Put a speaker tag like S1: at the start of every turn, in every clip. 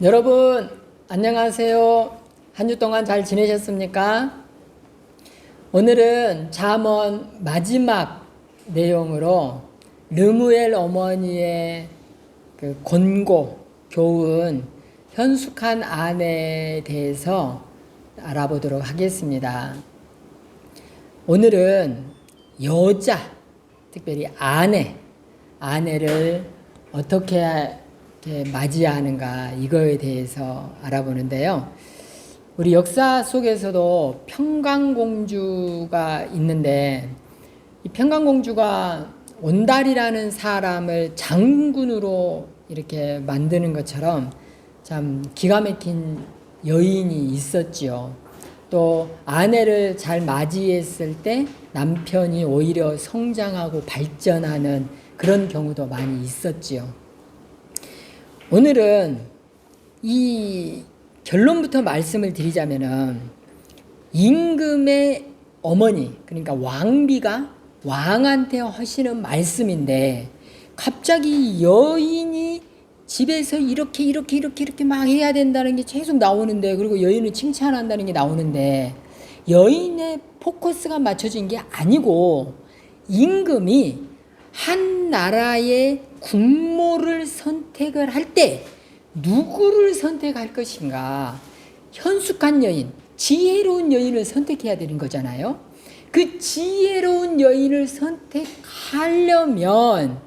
S1: 여러분 안녕하세요. 한 주 동안 잘 지내셨습니까? 오늘은 잠언 마지막 내용으로 르무엘 어머니의 그 권고, 교훈, 현숙한 아내에 대해서 알아보도록 하겠습니다. 오늘은 여자, 특별히 아내를 어떻게 맞이하는가 이거에 대해서 알아보는데요. 우리 역사 속에서도 평강공주가 있는데 이 평강공주가 온달이라는 사람을 장군으로 이렇게 만드는 것처럼 참 기가 막힌 여인이 있었지요. 또 아내를 잘 맞이했을 때 남편이 오히려 성장하고 발전하는 그런 경우도 많이 있었지요. 오늘은 이 결론부터 말씀을 드리자면은 임금의 어머니, 그러니까 왕비가 왕한테 하시는 말씀인데 갑자기 여인이 집에서 이렇게 막 해야 된다는 게 계속 나오는데, 그리고 여인을 칭찬한다는 게 나오는데 여인의 포커스가 맞춰진 게 아니고 임금이 한 나라의 국모를 선택을 할 때 누구를 선택할 것인가, 현숙한 여인, 지혜로운 여인을 선택해야 되는 거잖아요. 그 지혜로운 여인을 선택하려면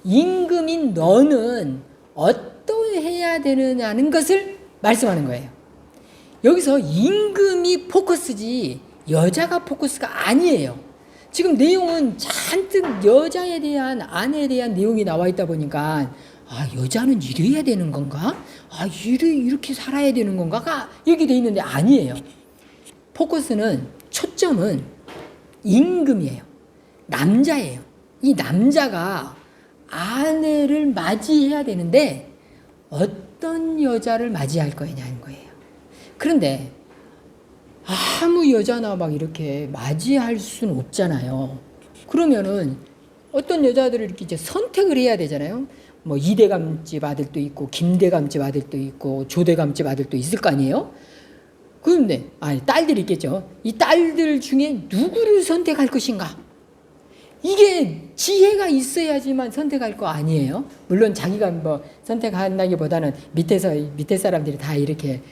S1: 임금인 너는 어떠해야 되느냐는 것을 말씀하는 거예요. 여기서 임금이 포커스지 여자가 포커스가 아니에요. 지금 내용은 잔뜩 여자에 대한, 아내에 대한 내용이 나와 있다 보니까 여자는 이래야 되는 건가? 이렇게 살아야 되는 건가? 이렇게 돼 있는데 아니에요. 포커스는, 초점은 임금이에요. 남자예요. 이 남자가 아내를 맞이해야 되는데 어떤 여자를 맞이할 거냐는 거예요. 그런데 아무 여자나 막 이렇게 맞이할 수는 없잖아요. 그러면은 어떤 여자들을 이렇게 이제 선택을 해야 되잖아요. 뭐 이대감집 아들도 있고 김대감집 아들도 있고 조대감집 아들도 있을 거 아니에요. 그런데 딸들이 있겠죠. 이 딸들 중에 누구를 선택할 것인가? 이게 지혜가 있어야지만 선택할 거 아니에요. 물론 자기가 뭐 선택한다기보다는 밑에 사람들이 다 이렇게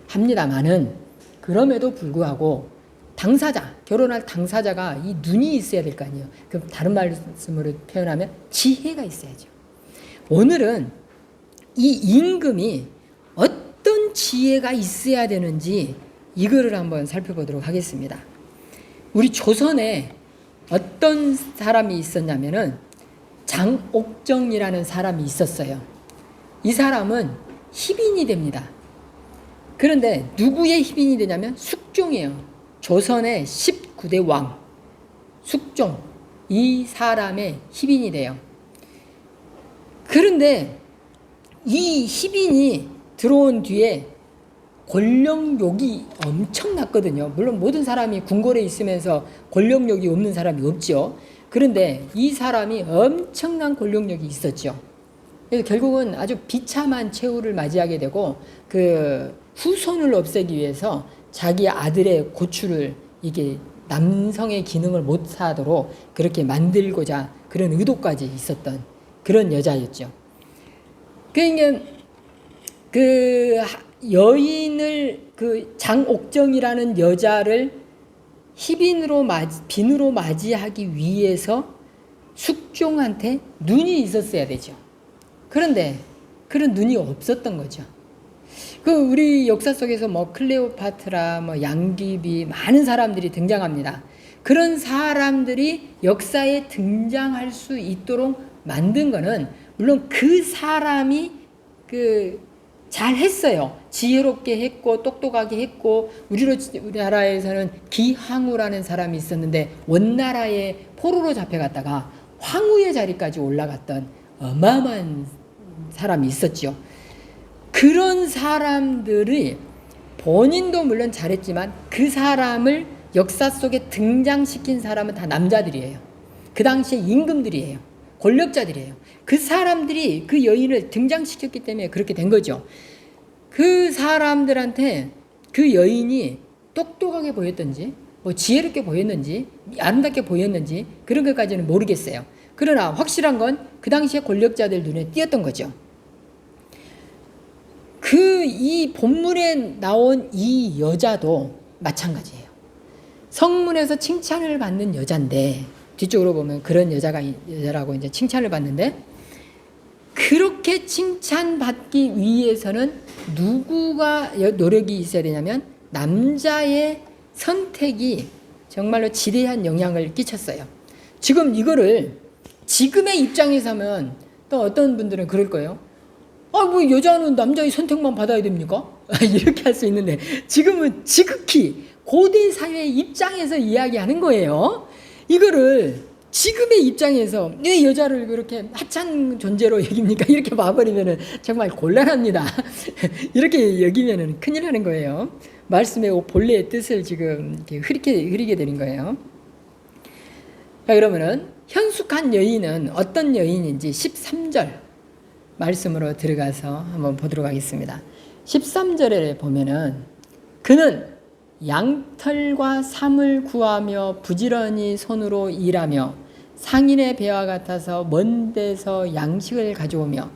S1: 합니다만은, 그럼에도 불구하고 당사자, 결혼할 당사자가 이 눈이 있어야 될 거 아니에요. 그럼 다른 말씀으로 표현하면 지혜가 있어야죠. 오늘은 이 임금이 어떤 지혜가 있어야 되는지 이거를 한번 살펴보도록 하겠습니다. 우리 조선에 어떤 사람이 있었냐면은 장옥정이라는 사람이 있었어요. 이 사람은 희빈이 됩니다. 그런데 누구의 희빈이 되냐면 숙종이에요. 조선의 19대 왕 숙종, 이 사람의 희빈이 돼요. 그런데 이 희빈이 들어온 뒤에 권력욕이 엄청났거든요. 물론 모든 사람이 궁궐에 있으면서 권력욕이 없는 사람이 없죠. 그런데 이 사람이 엄청난 권력욕이 있었죠. 그래서 결국은 아주 비참한 최후를 맞이하게 되고, 그 후손을 없애기 위해서 자기 아들의 고추를 이게 남성의 기능을 못하도록 그렇게 만들고자 그런 의도까지 있었던 그런 여자였죠. 그러니까 그 여인을, 그 장옥정이라는 여자를 희빈으로 빈으로 맞이하기 위해서 숙종한테 눈이 있었어야 되죠. 그런데 그런 눈이 없었던 거죠. 우리 역사 속에서 뭐 클레오파트라, 뭐 양귀비, 많은 사람들이 등장합니다. 그런 사람들이 역사에 등장할 수 있도록 만든 거는 물론 그 사람이 잘 했어요. 지혜롭게 했고 똑똑하게 했고, 우리나라에서는 기항우라는 사람이 있었는데 원나라의 포로로 잡혀갔다가 황후의 자리까지 올라갔던 어마어마한 사람이 있었죠. 그런 사람들이 본인도 물론 잘했지만 그 사람을 역사 속에 등장시킨 사람은 다 남자들이에요. 그 당시에 임금들이에요. 권력자들이에요. 그 사람들이 그 여인을 등장시켰기 때문에 그렇게 된 거죠. 그 사람들한테 그 여인이 똑똑하게 보였던지 뭐 지혜롭게 보였는지 아름답게 보였는지 그런 것까지는 모르겠어요. 그러나 확실한 건 그 당시에 권력자들 눈에 띄었던 거죠. 이 본문에 나온 이 여자도 마찬가지예요. 성문에서 칭찬을 받는 여잔데 뒤쪽으로 보면 그런 여자라고 이제 칭찬을 받는데 그렇게 칭찬받기 위해서는 누구가 노력이 있어야 되냐면 남자의 선택이 정말로 지대한 영향을 끼쳤어요. 지금 이거를 지금의 입장에서 하면 또 어떤 분들은 그럴 거예요. 뭐 여자는 남자의 선택만 받아야 됩니까? 이렇게 할 수 있는데 지금은 지극히 고대 사회의 입장에서 이야기하는 거예요. 이거를 지금의 입장에서 왜 여자를 그렇게 하찮은 존재로 여깁니까? 이렇게 봐버리면 정말 곤란합니다. 이렇게 여기면 큰일 나는 거예요. 말씀의 본래의 뜻을 지금 이렇게 흐리게 되는 거예요. 자, 그러면은 현숙한 여인은 어떤 여인인지 13절 말씀으로 들어가서 한번 보도록 하겠습니다. 13절에 보면은 그는 양털과 삼을 구하며 부지런히 손으로 일하며 상인의 배와 같아서 먼 데서 양식을 가져오며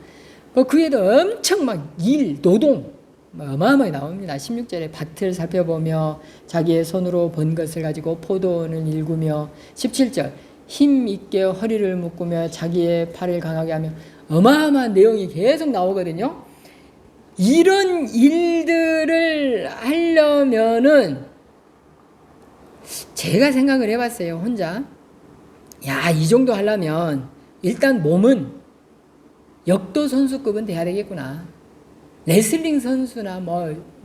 S1: 그 위에도 엄청 막 노동 어마어마하게 나옵니다. 16절에 밭을 살펴보며 자기의 손으로 번 것을 가지고 포도원을 일구며 17절 힘 있게 허리를 묶으며 자기의 팔을 강하게 하며 어마어마한 내용이 계속 나오거든요. 이런 일들을 하려면은 제가 생각을 해봤어요. 혼자. 이 정도 하려면 일단 몸은 역도 선수급은 돼야 되겠구나. 레슬링 선수나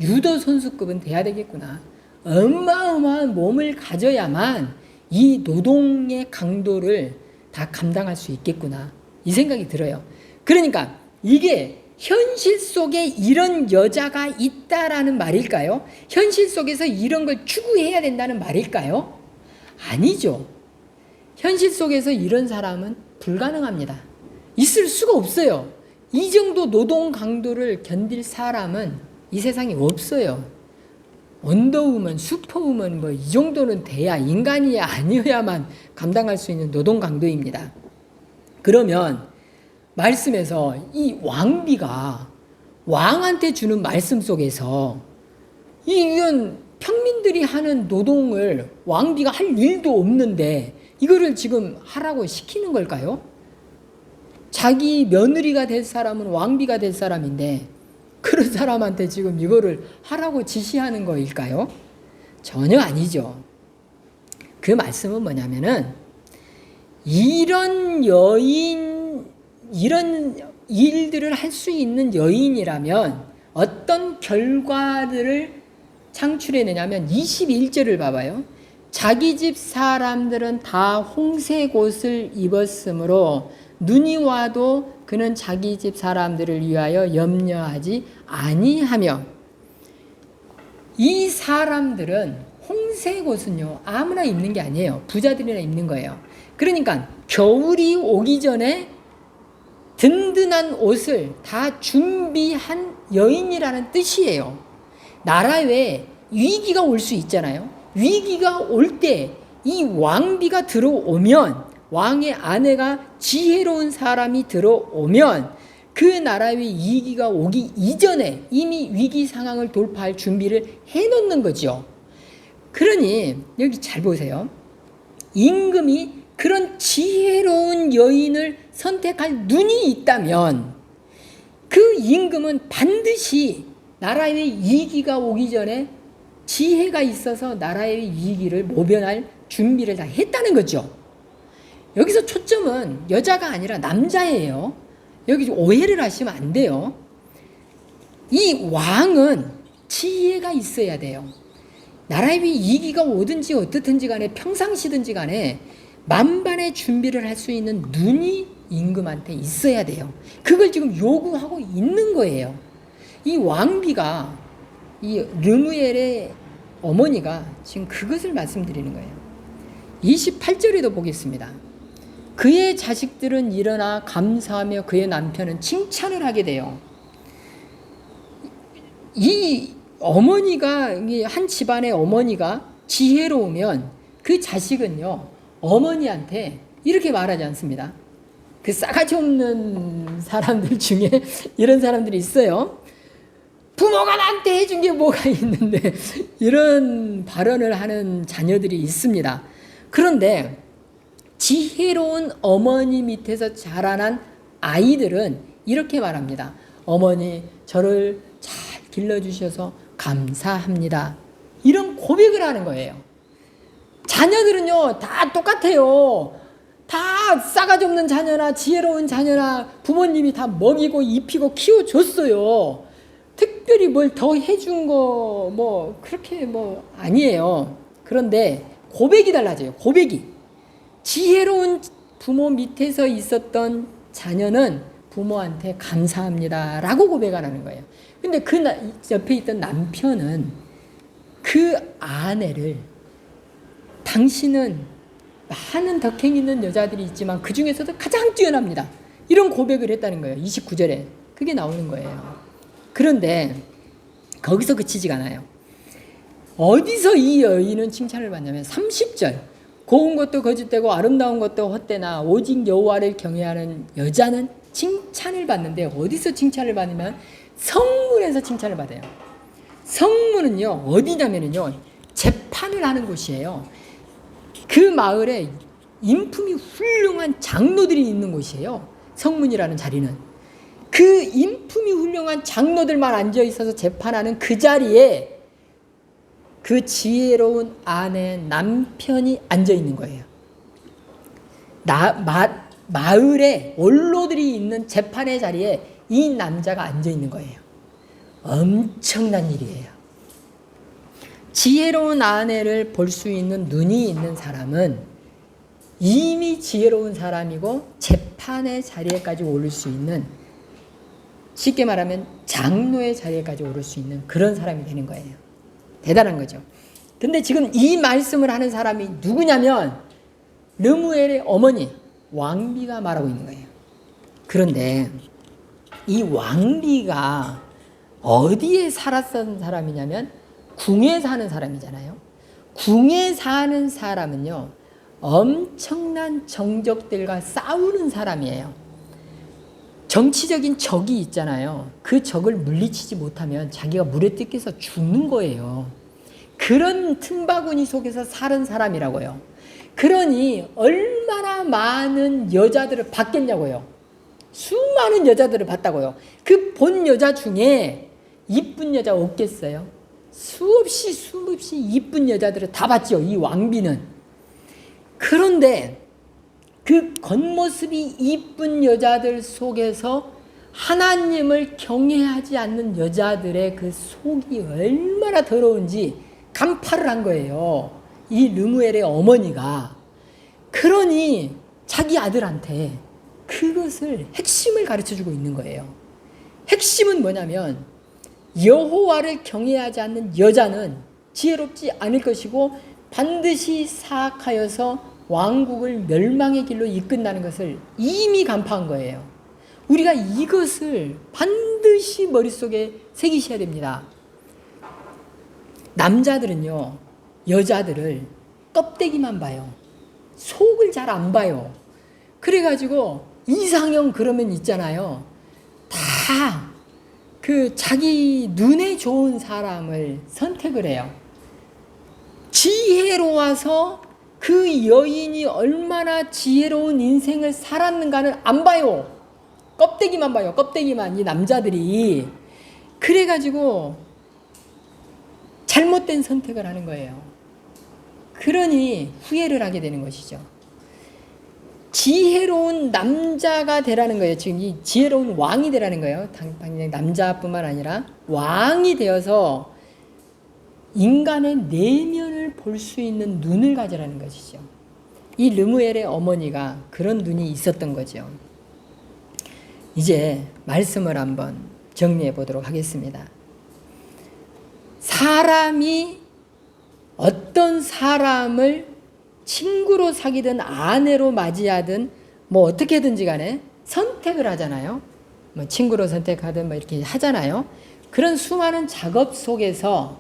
S1: 유도 선수급은 돼야 되겠구나. 어마어마한 몸을 가져야만 이 노동의 강도를 다 감당할 수 있겠구나. 이 생각이 들어요. 그러니까 이게 현실 속에 이런 여자가 있다라는 말일까요? 현실 속에서 이런 걸 추구해야 된다는 말일까요? 아니죠. 현실 속에서 이런 사람은 불가능합니다. 있을 수가 없어요. 이 정도 노동 강도를 견딜 사람은 이 세상에 없어요. 원더우먼, 슈퍼우먼 이 정도는 돼야 인간이 아니어야만 감당할 수 있는 노동 강도입니다. 그러면 말씀에서 이 왕비가 왕한테 주는 말씀 속에서 이런 평민들이 하는 노동을 왕비가 할 일도 없는데 이거를 지금 하라고 시키는 걸까요? 자기 며느리가 될 사람은 왕비가 될 사람인데 그런 사람한테 지금 이거를 하라고 지시하는 거일까요? 전혀 아니죠. 그 말씀은 뭐냐면은 이런 일들을 할 수 있는 여인이라면 어떤 결과들을 창출해내냐면 21절을 봐봐요. 자기 집 사람들은 다 홍색 옷을 입었으므로 눈이 와도 그는 자기 집 사람들을 위하여 염려하지 아니하며 이 사람들은 홍색 옷은요 아무나 입는 게 아니에요. 부자들이나 입는 거예요. 그러니까 겨울이 오기 전에 든든한 옷을 다 준비한 여인이라는 뜻이에요. 나라에 위기가 올 수 있잖아요. 위기가 올 때 이 왕비가 들어오면 왕의 아내가 지혜로운 사람이 들어오면 그 나라의 위기가 오기 이전에 이미 위기 상황을 돌파할 준비를 해놓는 거죠. 그러니 여기 잘 보세요. 임금이 그런 지혜로운 여인을 선택할 눈이 있다면 그 임금은 반드시 나라의 위기가 오기 전에 지혜가 있어서 나라의 위기를 모면할 준비를 다 했다는 거죠. 여기서 초점은 여자가 아니라 남자예요. 여기 오해를 하시면 안 돼요. 이 왕은 지혜가 있어야 돼요. 나라의 위기가 오든지 어떻든지 간에 평상시든지 간에 만반의 준비를 할 수 있는 눈이 임금한테 있어야 돼요. 그걸 지금 요구하고 있는 거예요. 이 왕비가 이 르무엘의 어머니가 지금 그것을 말씀드리는 거예요. 28절에도 보겠습니다. 그의 자식들은 일어나 감사하며 그의 남편은 칭찬을 하게 돼요. 이 어머니가, 한 집안의 어머니가 지혜로우면 그 자식은요, 어머니한테 이렇게 말하지 않습니다. 그 싸가지 없는 사람들 중에 이런 사람들이 있어요. 부모가 나한테 해준 게 뭐가 있는데, 이런 발언을 하는 자녀들이 있습니다. 그런데 지혜로운 어머니 밑에서 자라난 아이들은 이렇게 말합니다. 어머니, 저를 잘 길러주셔서 감사합니다. 이런 고백을 하는 거예요. 자녀들은요, 다 똑같아요. 다 싸가지 없는 자녀나 지혜로운 자녀나 부모님이 다 먹이고 입히고 키워줬어요. 특별히 뭘 더 해준 거 뭐 그렇게 뭐 아니에요. 그런데 고백이 달라져요. 고백이. 지혜로운 부모 밑에서 있었던 자녀는 부모한테 감사합니다 라고 고백하는 거예요. 근데 그 옆에 있던 남편은 그 아내를, 당신은 많은 덕행 있는 여자들이 있지만 그 중에서도 가장 뛰어납니다, 이런 고백을 했다는 거예요. 29절에 그게 나오는 거예요. 그런데 거기서 그치지가 않아요. 어디서 이 여인은 칭찬을 받냐면 30절, 고운 것도 거짓되고 아름다운 것도 헛되나 오직 여호와를 경외하는 여자는 칭찬을 받는데, 어디서 칭찬을 받으면 성문에서 칭찬을 받아요. 성문은요, 어디냐면요, 재판을 하는 곳이에요. 그 마을에 인품이 훌륭한 장로들이 있는 곳이에요. 성문이라는 자리는. 그 인품이 훌륭한 장로들만 앉아 있어서 재판하는 그 자리에 그 지혜로운 아내 남편이 앉아 있는 거예요. 마을에 원로들이 있는 재판의 자리에 이 남자가 앉아 있는 거예요. 엄청난 일이에요. 지혜로운 아내를 볼 수 있는 눈이 있는 사람은 이미 지혜로운 사람이고 재판의 자리에까지 오를 수 있는, 쉽게 말하면 장로의 자리에까지 오를 수 있는 그런 사람이 되는 거예요. 대단한 거죠. 근데 지금 이 말씀을 하는 사람이 누구냐면 르무엘의 어머니 왕비가 말하고 있는 거예요. 그런데 이 왕비가 어디에 살았던 사람이냐면 궁에 사는 사람이잖아요. 궁에 사는 사람은요, 엄청난 정적들과 싸우는 사람이에요. 정치적인 적이 있잖아요. 그 적을 물리치지 못하면 자기가 물에 뜯겨서 죽는 거예요. 그런 틈바구니 속에서 사는 사람이라고요. 그러니 얼마나 많은 여자들을 봤겠냐고요. 수많은 여자들을 봤다고요. 그 본 여자 중에 이쁜 여자 없겠어요? 수없이 이쁜 여자들을 다 봤죠, 이 왕비는. 그런데 그 겉모습이 이쁜 여자들 속에서 하나님을 경외하지 않는 여자들의 그 속이 얼마나 더러운지 간파를 한 거예요, 이 르무엘의 어머니가. 그러니 자기 아들한테 그것을, 핵심을 가르쳐주고 있는 거예요. 핵심은 뭐냐면 여호와를 경외하지 않는 여자는 지혜롭지 않을 것이고 반드시 사악하여서 왕국을 멸망의 길로 이끈다는 것을 이미 간파한 거예요. 우리가 이것을 반드시 머릿속에 새기셔야 됩니다. 남자들은요, 여자들을 껍데기만 봐요. 속을 잘 안 봐요. 그래가지고 이상형 그러면 있잖아요. 다 그 자기 눈에 좋은 사람을 선택을 해요. 지혜로워서 그 여인이 얼마나 지혜로운 인생을 살았는가는 안 봐요. 껍데기만 봐요. 껍데기만, 이 남자들이. 그래가지고 잘못된 선택을 하는 거예요. 그러니 후회를 하게 되는 것이죠. 지혜로운 남자가 되라는 거예요. 지금 이 지혜로운 왕이 되라는 거예요. 당장 남자뿐만 아니라 왕이 되어서 인간의 내면을 볼 수 있는 눈을 가지라는 것이죠. 이 르무엘의 어머니가 그런 눈이 있었던 거죠. 이제 말씀을 한번 정리해 보도록 하겠습니다. 사람이 어떤 사람을 친구로 사귀든 아내로 맞이하든 뭐 어떻게든지 간에 선택을 하잖아요. 뭐 친구로 선택하든 뭐 이렇게 하잖아요. 그런 수많은 작업 속에서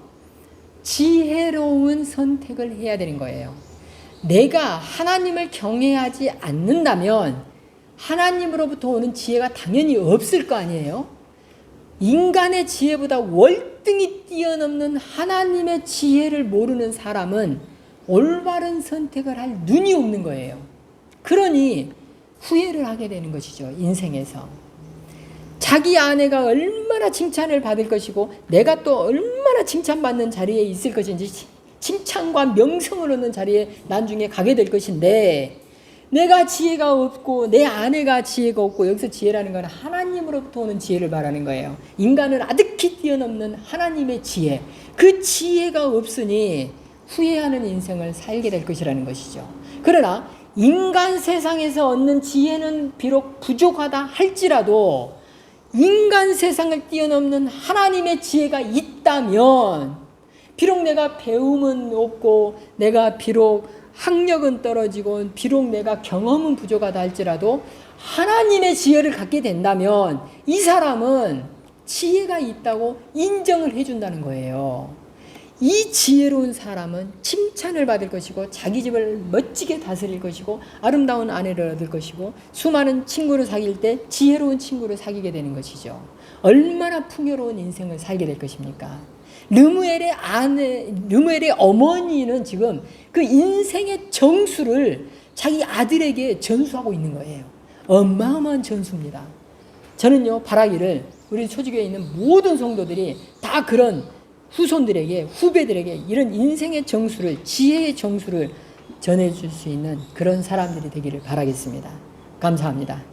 S1: 지혜로운 선택을 해야 되는 거예요. 내가 하나님을 경외하지 않는다면 하나님으로부터 오는 지혜가 당연히 없을 거 아니에요. 인간의 지혜보다 월등히 뛰어넘는 하나님의 지혜를 모르는 사람은 올바른 선택을 할 눈이 없는 거예요. 그러니 후회를 하게 되는 것이죠. 인생에서. 자기 아내가 얼마나 칭찬을 받을 것이고 내가 또 얼마나 칭찬받는 자리에 있을 것인지, 칭찬과 명성을 얻는 자리에 나중에 가게 될 것인데, 내가 지혜가 없고 내 아내가 지혜가 없고, 여기서 지혜라는 건 하나님으로부터 오는 지혜를 말하는 거예요. 인간을 아득히 뛰어넘는 하나님의 지혜, 그 지혜가 없으니 후회하는 인생을 살게 될 것이라는 것이죠. 그러나 인간 세상에서 얻는 지혜는 비록 부족하다 할지라도 인간 세상을 뛰어넘는 하나님의 지혜가 있다면, 비록 내가 배움은 없고 내가 비록 학력은 떨어지고 비록 내가 경험은 부족하다 할지라도 하나님의 지혜를 갖게 된다면 이 사람은 지혜가 있다고 인정을 해준다는 거예요. 이 지혜로운 사람은 칭찬을 받을 것이고 자기 집을 멋지게 다스릴 것이고 아름다운 아내를 얻을 것이고 수많은 친구를 사귈 때 지혜로운 친구를 사귀게 되는 것이죠. 얼마나 풍요로운 인생을 살게 될 것입니까? 르무엘의 어머니는 지금 그 인생의 정수를 자기 아들에게 전수하고 있는 거예요. 어마어마한 전수입니다. 저는요, 바라기를 우리 초지교회에 있는 모든 성도들이 다 그런 후손들에게, 후배들에게 이런 인생의 정수를, 지혜의 정수를 전해줄 수 있는 그런 사람들이 되기를 바라겠습니다. 감사합니다.